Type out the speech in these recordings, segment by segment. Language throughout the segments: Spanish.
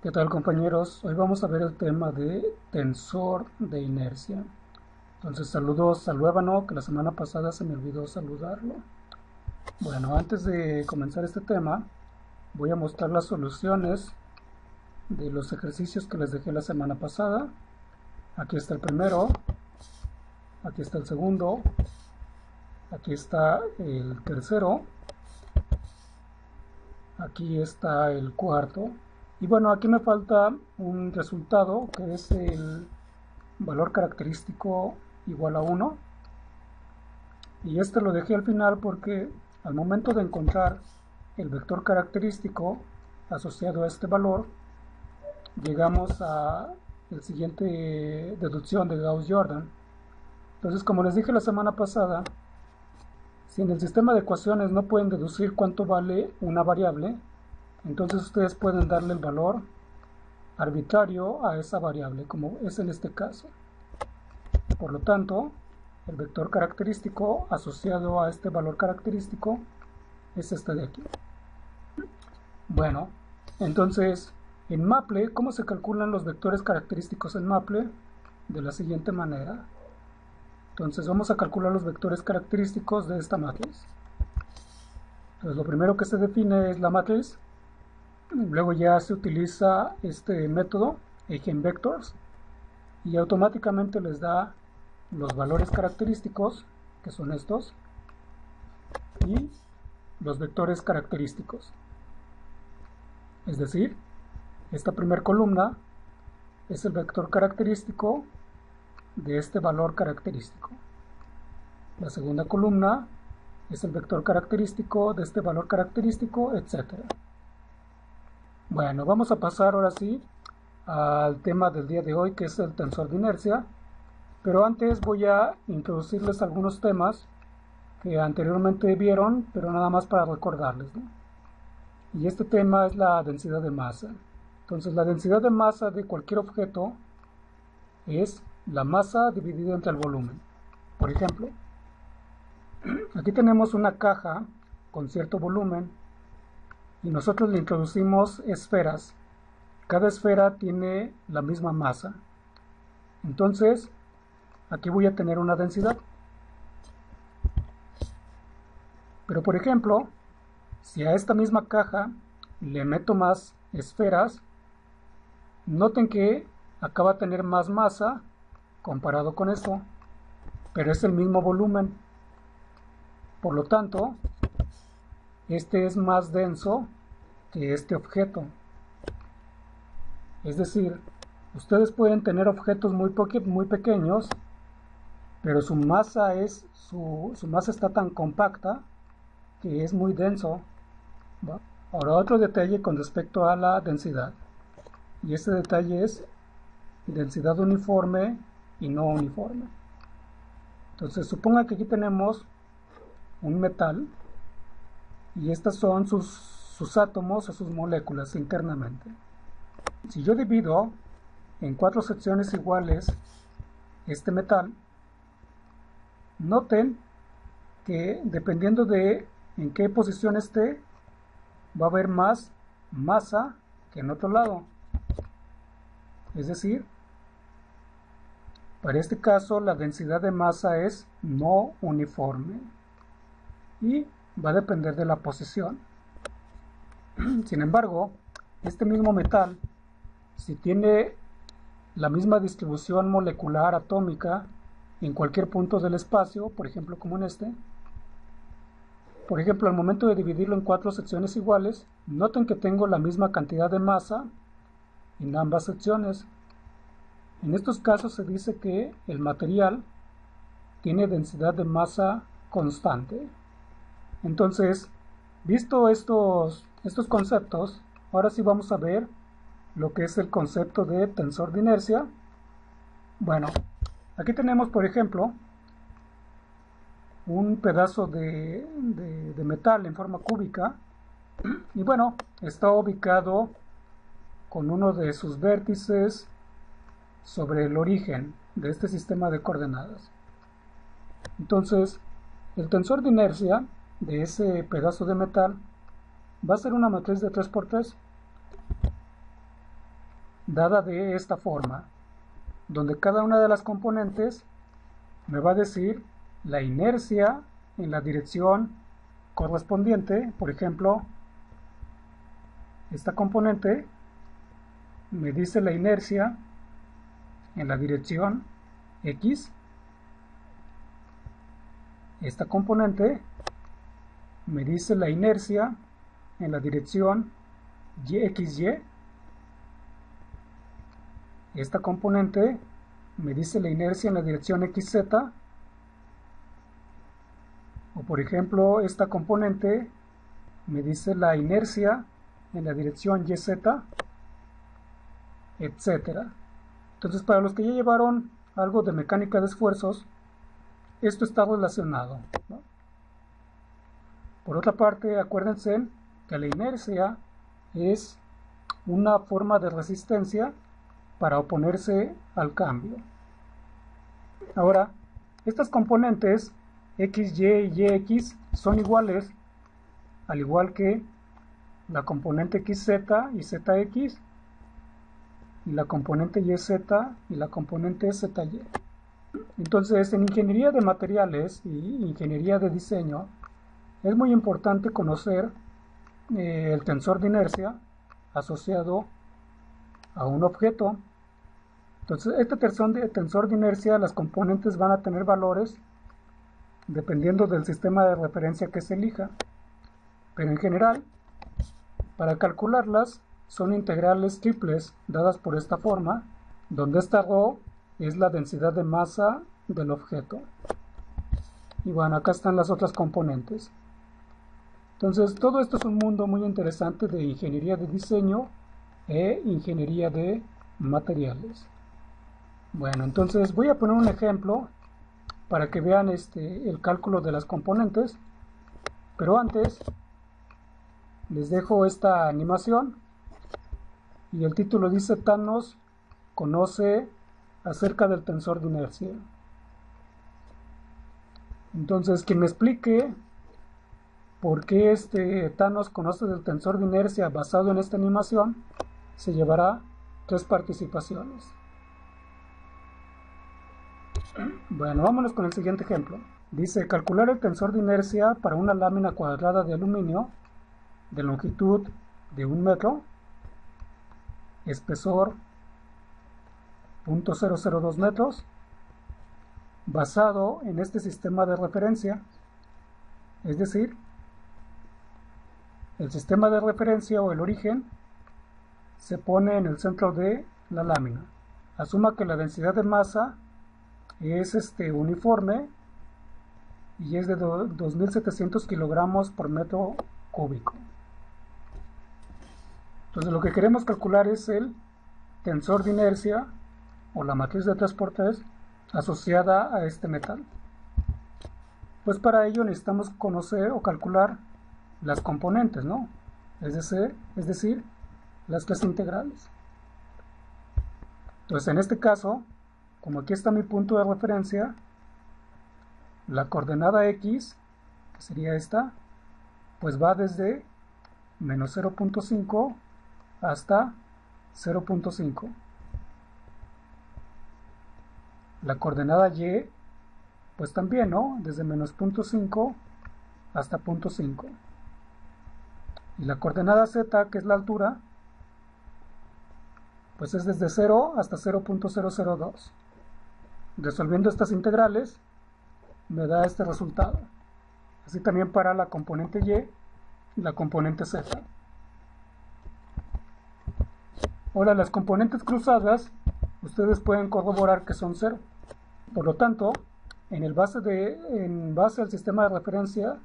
¿Qué tal, compañeros? Hoy vamos a ver el tema de tensor de inercia. Entonces saludos a Luébano, que la semana pasada se me olvidó saludarlo. Bueno, antes de comenzar este tema, voy a mostrar las soluciones de los ejercicios que les dejé la semana pasada. Aquí está el primero, aquí está el segundo, aquí está el tercero, aquí está el cuarto. Y bueno, aquí me falta un resultado que es el valor característico igual a 1, y este lo dejé al final porque al momento de encontrar el vector característico asociado a este valor, llegamos a la siguiente deducción de Gauss-Jordan. Entonces, como les dije la semana pasada, si en el sistema de ecuaciones no pueden deducir cuánto vale una variable, entonces ustedes pueden darle el valor arbitrario a esa variable, como es en este caso. Por lo tanto, el vector característico asociado a este valor característico es este de aquí. Bueno, entonces en Maple, ¿cómo se calculan los vectores característicos en Maple? De la siguiente manera. Entonces vamos a calcular los vectores característicos de esta matriz. Entonces lo primero que se define es la matriz. Luego ya se utiliza este método, Eigenvectors, y automáticamente les da los valores característicos, que son estos, y los vectores característicos. Es decir, esta primera columna es el vector característico de este valor característico. La segunda columna es el vector característico de este valor característico, etc. Bueno, vamos a pasar ahora sí al tema del día de hoy, que es el tensor de inercia. Pero antes voy a introducirles algunos temas que anteriormente vieron, pero nada más para recordarles, ¿no? Y este tema es la densidad de masa. Entonces, la densidad de masa de cualquier objeto es la masa dividida entre el volumen. Por ejemplo, aquí tenemos una caja con cierto volumen y nosotros le introducimos esferas. Cada esfera tiene la misma masa. Entonces, aquí voy a tener una densidad. Pero por ejemplo, si a esta misma caja le meto más esferas, noten que acá va a tener más masa comparado con esto, pero es el mismo volumen. Por lo tanto, este es más denso que este objeto. Es decir, ustedes pueden tener objetos muy pequeños, pero su masa está tan compacta que es muy denso. ¿Va? Ahora, otro detalle con respecto a la densidad, y este detalle es densidad uniforme y no uniforme. Entonces, suponga que aquí tenemos un metal y estas son sus átomos o sus moléculas internamente. Si yo divido en 4 secciones iguales este metal, noten que dependiendo de en qué posición esté, va a haber más masa que en otro lado. Es decir, para este caso la densidad de masa es no uniforme y va a depender de la posición. Sin embargo, este mismo metal, si tiene la misma distribución molecular atómica en cualquier punto del espacio, por ejemplo como en este, por ejemplo, al momento de dividirlo en 4 secciones iguales, noten que tengo la misma cantidad de masa en ambas secciones. En estos casos se dice que el material tiene densidad de masa constante. Entonces, visto estos conceptos, ahora sí vamos a ver lo que es el concepto de tensor de inercia. Bueno, aquí tenemos, por ejemplo, un pedazo de metal en forma cúbica y bueno, está ubicado con uno de sus vértices sobre el origen de este sistema de coordenadas. Entonces, el tensor de inercia de ese pedazo de metal va a ser una matriz de 3×3. dada de esta forma, donde cada una de las componentes me va a decir la inercia en la dirección correspondiente. Por ejemplo, esta componente me dice la inercia en la dirección X. Esta componente me dice la inercia en la dirección YXY. Esta componente me dice la inercia en la dirección XZ. O por ejemplo, esta componente me dice la inercia en la dirección YZ, etcétera. Entonces, para los que ya llevaron algo de mecánica de esfuerzos, esto está relacionado, ¿no? Por otra parte, acuérdense que la inercia es una forma de resistencia para oponerse al cambio. Ahora, estas componentes XY y YX son iguales, al igual que la componente XZ y ZX, y la componente YZ y la componente ZY. Entonces, en ingeniería de materiales y ingeniería de diseño, es muy importante conocer el tensor de inercia asociado a un objeto. Entonces, este tensor de inercia, las componentes van a tener valores dependiendo del sistema de referencia que se elija. Pero en general, para calcularlas, son integrales triples dadas por esta forma, donde esta ρ es la densidad de masa del objeto. Y bueno, acá están las otras componentes. Entonces, todo esto es un mundo muy interesante de ingeniería de diseño e ingeniería de materiales. Bueno, entonces voy a poner un ejemplo para que vean el cálculo de las componentes. Pero antes, les dejo esta animación. Y el título dice: Thanos conoce acerca del tensor de inercia. Entonces, quien me explique por qué Thanos conoce del tensor de inercia basado en esta animación, se llevará 3 participaciones. Bueno, vámonos con el siguiente ejemplo. Dice: calcular el tensor de inercia para una lámina cuadrada de aluminio de longitud de 1 metro, espesor 0.002 metros, basado en este sistema de referencia. Es decir, el sistema de referencia o el origen se pone en el centro de la lámina. Asuma que la densidad de masa es uniforme y es de 2.700 kilogramos por metro cúbico. Entonces, lo que queremos calcular es el tensor de inercia o la matriz de 3×3 asociada a este metal. Pues para ello necesitamos conocer o calcular las componentes, ¿no? Es decir, las 3 integrales. Entonces, en este caso, como aquí está mi punto de referencia, la coordenada X, que sería esta, pues va desde menos 0.5 hasta 0.5. La coordenada Y, pues también, ¿no? Desde menos 0.5 hasta 0.5. Y la coordenada Z, que es la altura, pues es desde 0 hasta 0.002. Resolviendo estas integrales, me da este resultado. Así también para la componente Y y la componente Z. Ahora, las componentes cruzadas, ustedes pueden corroborar que son 0. Por lo tanto, en base al sistema de referencia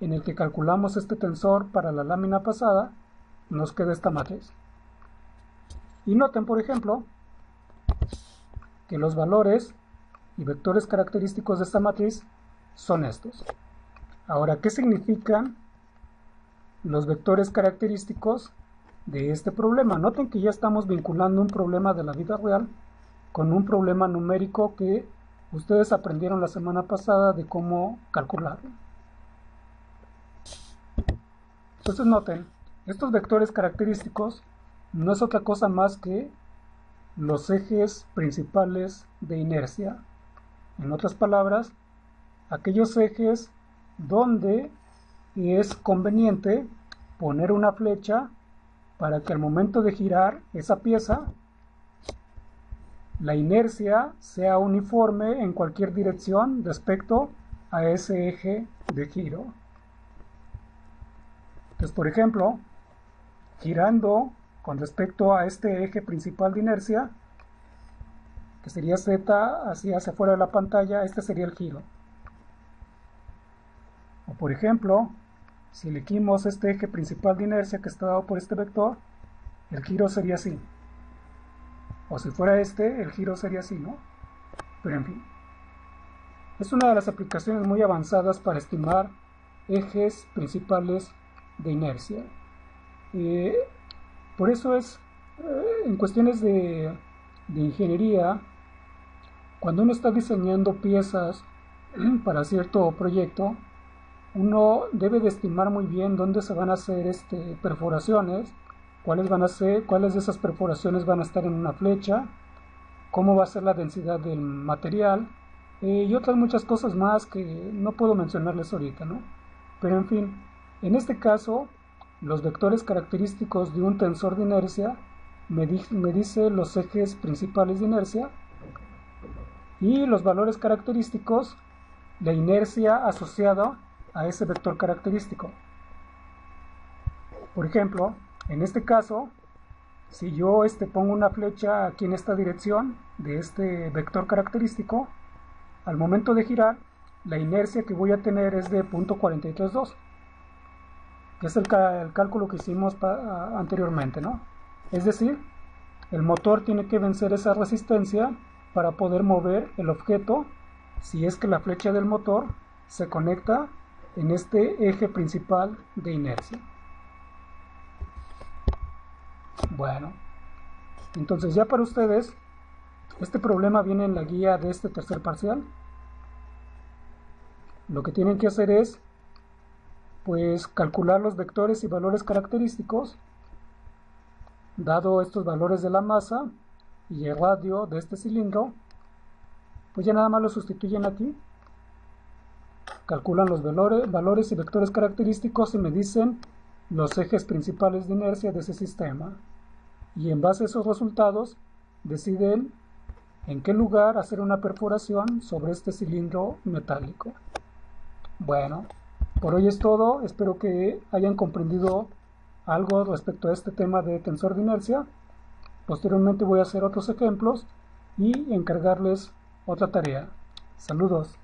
en el que calculamos este tensor para la lámina pasada, nos queda esta matriz. Y noten, por ejemplo, que los valores y vectores característicos de esta matriz son estos. Ahora, ¿qué significan los vectores característicos de este problema? Noten que ya estamos vinculando un problema de la vida real con un problema numérico que ustedes aprendieron la semana pasada de cómo calcularlo. Entonces noten, estos vectores característicos no es otra cosa más que los ejes principales de inercia. En otras palabras, aquellos ejes donde es conveniente poner una flecha para que al momento de girar esa pieza, la inercia sea uniforme en cualquier dirección respecto a ese eje de giro. Entonces, por ejemplo, girando con respecto a este eje principal de inercia, que sería Z hacia afuera de la pantalla, este sería el giro. O por ejemplo, si elegimos este eje principal de inercia que está dado por este vector, el giro sería así. O si fuera este, el giro sería así, ¿no? Pero en fin. Es una de las aplicaciones muy avanzadas para estimar ejes principales de inercia. Por eso es, en cuestiones de ingeniería, cuando uno está diseñando piezas para cierto proyecto, uno debe de estimar muy bien dónde se van a hacer perforaciones, cuáles de esas perforaciones van a estar en una flecha, cómo va a ser la densidad del material, y otras muchas cosas más que no puedo mencionarles ahorita, ¿no? Pero en fin, en este caso, los vectores característicos de un tensor de inercia me dice los ejes principales de inercia y los valores característicos, la inercia asociada a ese vector característico. Por ejemplo, en este caso, si yo pongo una flecha aquí en esta dirección de este vector característico, al momento de girar, la inercia que voy a tener es de 0.432, que es el cálculo que hicimos anteriormente, ¿no? Es decir, el motor tiene que vencer esa resistencia para poder mover el objeto si es que la flecha del motor se conecta en este eje principal de inercia. Bueno, entonces ya para ustedes, este problema viene en la guía de este tercer parcial. Lo que tienen que hacer es, pues, calcular los vectores y valores característicos, dado estos valores de la masa y el radio de este cilindro, pues ya nada más lo sustituyen aquí. Calculan los valores y vectores característicos y me dicen los ejes principales de inercia de ese sistema. Y en base a esos resultados, deciden en qué lugar hacer una perforación sobre este cilindro metálico. Bueno, por hoy es todo. Espero que hayan comprendido algo respecto a este tema de tensor de inercia. Posteriormente voy a hacer otros ejemplos y encargarles otra tarea. Saludos.